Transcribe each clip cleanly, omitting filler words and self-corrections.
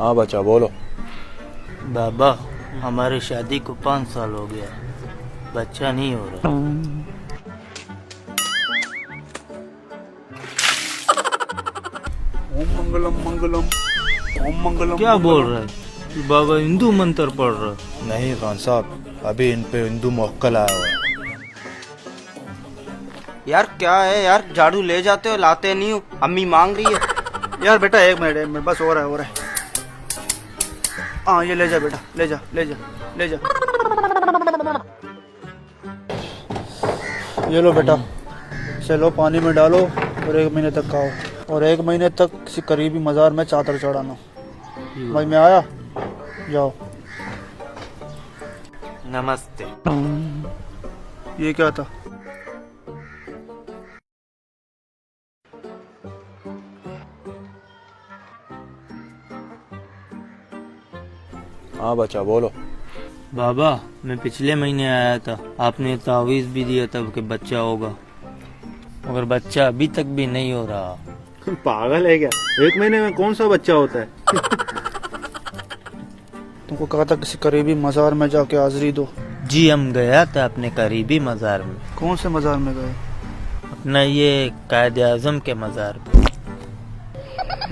हाँ बच्चा बोलो। बाबा हमारी शादी को 5 साल हो गया, बच्चा नहीं हो रहा। ओम मंगलम मंगलम, ओम मंगलम। क्या बोल रहा है बाबा? हिंदू मंत्र पढ़ रहा है। नहीं खान साहब, अभी इन पे हिंदू मोक्कल आया हुआ है। यार क्या है यार, झाड़ू ले जाते हो लाते नहीं हो, अम्मी मांग रही है। यार बेटा एक मिनट बस, हो रहा है। हाँ ये ले जा बेटा, ले जा। ये लो बेटा, इसे लो पानी में डालो और 1 महीने तक खाओ, और 1 महीने तक किसी करीबी मजार में चादर चढ़ाना। समझ में आया? जाओ। नमस्ते। ये क्या था? हाँ बच्चा बोलो। बाबा मैं पिछले महीने आया था, आपने तावीज़ भी दिया था कि बच्चा होगा, मगर बच्चा अभी तक भी नहीं हो रहा। पागल है क्या? 1 महीने में कौन सा बच्चा होता है? तुमको कहा था किसी करीबी मजार में जाके हाजिरी दो। जी हम गया था अपने करीबी मजार में। कौन से मजार में गए? अपना ये कायद आजम के मजार पे।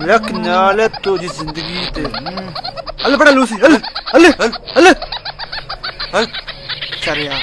लक नाले तुझी जिंदगी ते। अल्ले बड़ा लूसी, अल्ले। चल यार।